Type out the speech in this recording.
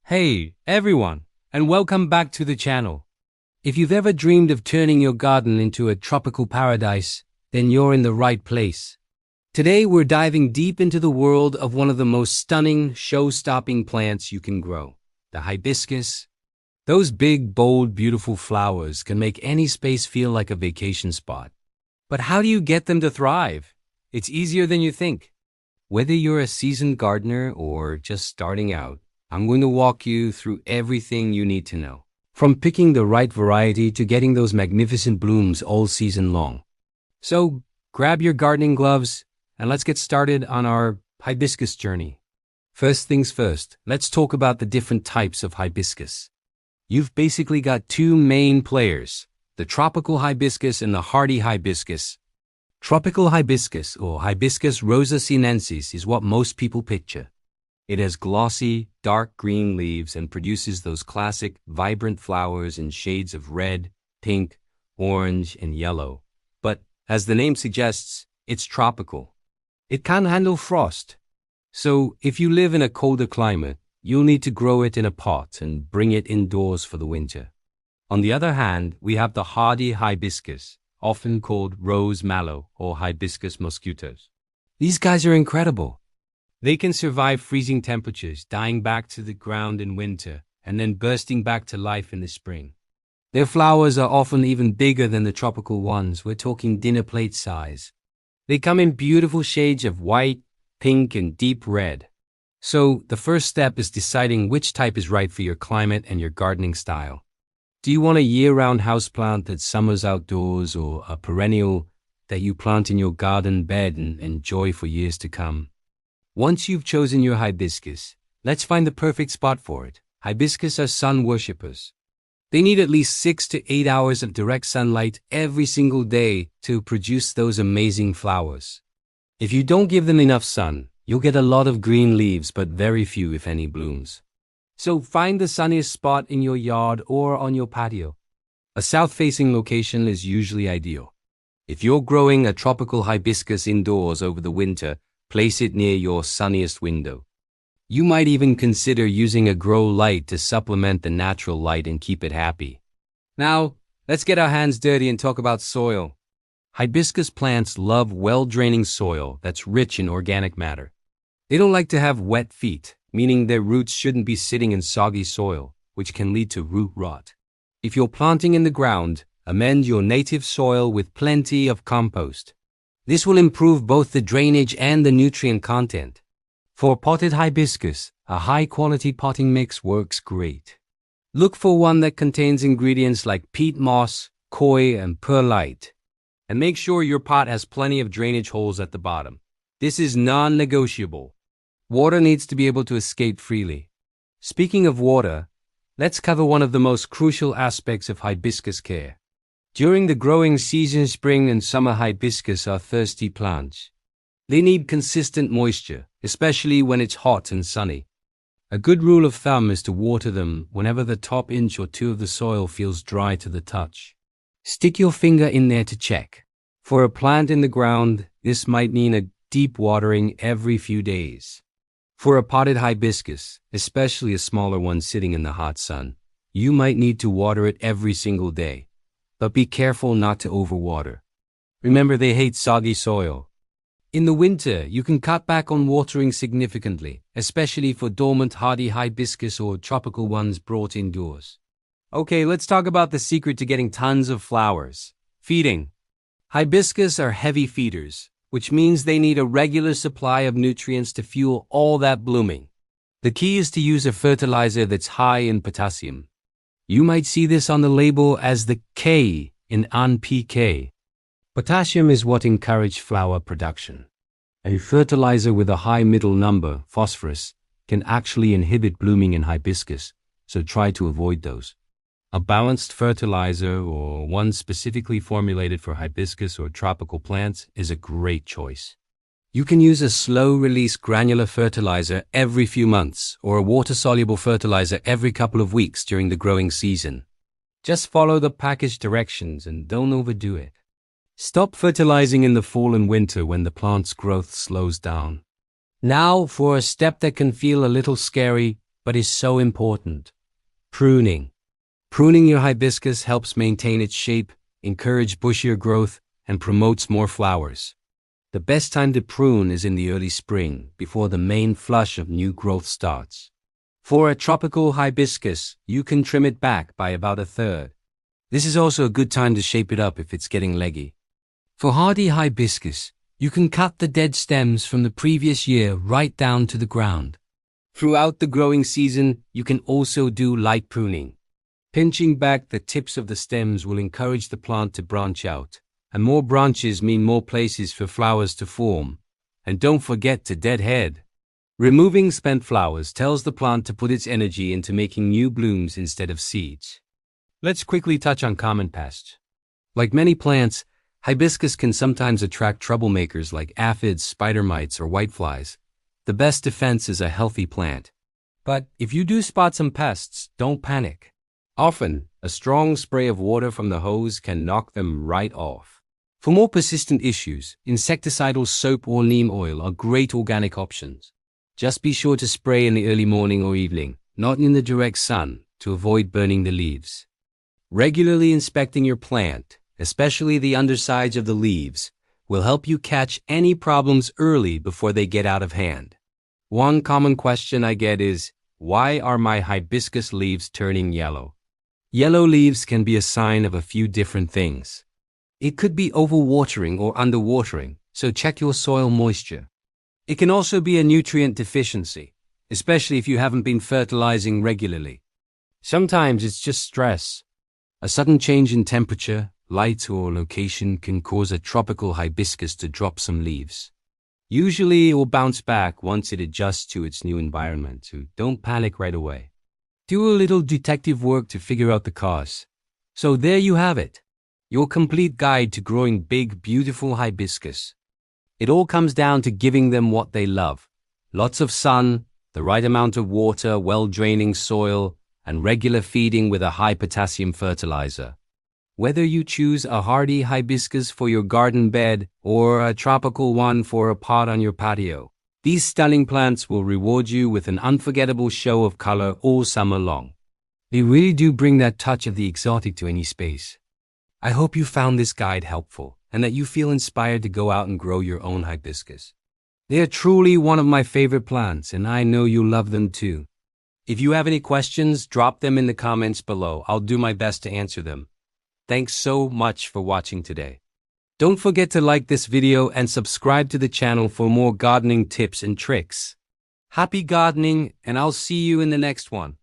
Hey, everyone, and welcome back to the channel. If you've ever dreamed of turning your garden into a tropical paradise, then you're in the right place. Today, we're diving deep into the world of one of the most stunning, show-stopping plants you can grow, the hibiscus. Those big, bold, beautiful flowers can make any space feel like a vacation spot. But how do you get them to thrive? It's easier than you think. Whether you're a seasoned gardener or just starting out, I'm going to walk you through everything you need to know, from picking the right variety to getting those magnificent blooms all season long. So grab your gardening gloves and let's get started on our hibiscus journey. First things first, let's talk about the different types of hibiscus. You've basically got two main players, the tropical hibiscus and the hardy hibiscus. Tropical hibiscus, or Hibiscus rosa sinensis, is what most people picture. It has glossy, dark green leaves and produces those classic, vibrant flowers in shades of red, pink, orange, and yellow. But, as the name suggests, it's tropical. It can't handle frost. So, if you live in a colder climate, you'll need to grow it in a pot and bring it indoors for the winter. On the other hand, we have the hardy hibiscus, often called rose mallow or hibiscus mosquitos. These guys are incredible. They can survive freezing temperatures, dying back to the ground in winter, and then bursting back to life in the spring. Their flowers are often even bigger than the tropical ones. We're talking dinner plate size. They come in beautiful shades of white, pink, and deep red. So, the first step is deciding which type is right for your climate and your gardening style. Do you want a year-round houseplant that summers outdoors, or a perennial that you plant in your garden bed and enjoy for years to come? Once you've chosen your hibiscus, let's find the perfect spot for it. Hibiscus are sun worshippers. They need at least 6 to 8 hours of direct sunlight every single day to produce those amazing flowers. If you don't give them enough sun, you'll get a lot of green leaves but very few, if any, blooms. So find the sunniest spot in your yard or on your patio. A south-facing location is usually ideal. If you're growing a tropical hibiscus indoors over the winter, place it near your sunniest window. You might even consider using a grow light to supplement the natural light and keep it happy. Now, let's get our hands dirty and talk about soil. Hibiscus plants love well-draining soil that's rich in organic matter. They don't like to have wet feet, meaning their roots shouldn't be sitting in soggy soil, which can lead to root rot. If you're planting in the ground, amend your native soil with plenty of compost. This will improve both the drainage and the nutrient content. For potted hibiscus, a high-quality potting mix works great. Look for one that contains ingredients like peat moss, koi, and perlite. And make sure your pot has plenty of drainage holes at the bottom. This is non-negotiable. Water needs to be able to escape freely. Speaking of water, let's cover one of the most crucial aspects of hibiscus care. During the growing season, spring and summer hibiscus are thirsty plants. They need consistent moisture, especially when it's hot and sunny. A good rule of thumb is to water them whenever the top inch or two of the soil feels dry to the touch. Stick your finger in there to check. For a plant in the ground, this might mean a deep watering every few days. For a potted hibiscus, especially a smaller one sitting in the hot sun, you might need to water it every single day. But be careful not to overwater. Remember, they hate soggy soil. In the winter, you can cut back on watering significantly, especially for dormant hardy hibiscus or tropical ones brought indoors. Okay, let's talk about the secret to getting tons of flowers. Feeding. Hibiscus are heavy feeders, which means they need a regular supply of nutrients to fuel all that blooming. The key is to use a fertilizer that's high in potassium. You might see this on the label as the K in NPK. Potassium is what encourages flower production. A fertilizer with a high middle number, phosphorus, can actually inhibit blooming in hibiscus, so try to avoid those. A balanced fertilizer, or one specifically formulated for hibiscus or tropical plants, is a great choice. You can use a slow-release granular fertilizer every few months or a water-soluble fertilizer every couple of weeks during the growing season. Just follow the package directions and don't overdo it. Stop fertilizing in the fall and winter when the plant's growth slows down. Now for a step that can feel a little scary, but is so important. Pruning. Pruning your hibiscus helps maintain its shape, encourage bushier growth, and promotes more flowers. The best time to prune is in the early spring, before the main flush of new growth starts. For a tropical hibiscus, you can trim it back by about 1/3. This is also a good time to shape it up if it's getting leggy. For hardy hibiscus, you can cut the dead stems from the previous year right down to the ground. Throughout the growing season, you can also do light pruning. Pinching back the tips of the stems will encourage the plant to branch out, and more branches mean more places for flowers to form. And don't forget to deadhead. Removing spent flowers tells the plant to put its energy into making new blooms instead of seeds. Let's quickly touch on common pests. Like many plants, hibiscus can sometimes attract troublemakers like aphids, spider mites, or whiteflies. The best defense is a healthy plant. But if you do spot some pests, don't panic. Often, a strong spray of water from the hose can knock them right off. For more persistent issues, insecticidal soap or neem oil are great organic options. Just be sure to spray in the early morning or evening, not in the direct sun, to avoid burning the leaves. Regularly inspecting your plant, especially the undersides of the leaves, will help you catch any problems early before they get out of hand. One common question I get is, why are my hibiscus leaves turning yellow? Yellow leaves can be a sign of a few different things. It could be overwatering or underwatering, so check your soil moisture. It can also be a nutrient deficiency, especially if you haven't been fertilizing regularly. Sometimes it's just stress. A sudden change in temperature, light, or location can cause a tropical hibiscus to drop some leaves. Usually it will bounce back once it adjusts to its new environment, so don't panic right away. Do a little detective work to figure out the cause. So there you have it, your complete guide to growing big, beautiful hibiscus. It all comes down to giving them what they love. Lots of sun, the right amount of water, well-draining soil, and regular feeding with a high potassium fertilizer. Whether you choose a hardy hibiscus for your garden bed or a tropical one for a pot on your patio, these stunning plants will reward you with an unforgettable show of color all summer long. They really do bring that touch of the exotic to any space. I hope you found this guide helpful and that you feel inspired to go out and grow your own hibiscus. They are truly one of my favorite plants, and I know you love them too. If you have any questions, drop them in the comments below. I'll do my best to answer them. Thanks so much for watching today. Don't forget to like this video and subscribe to the channel for more gardening tips and tricks. Happy gardening, and I'll see you in the next one.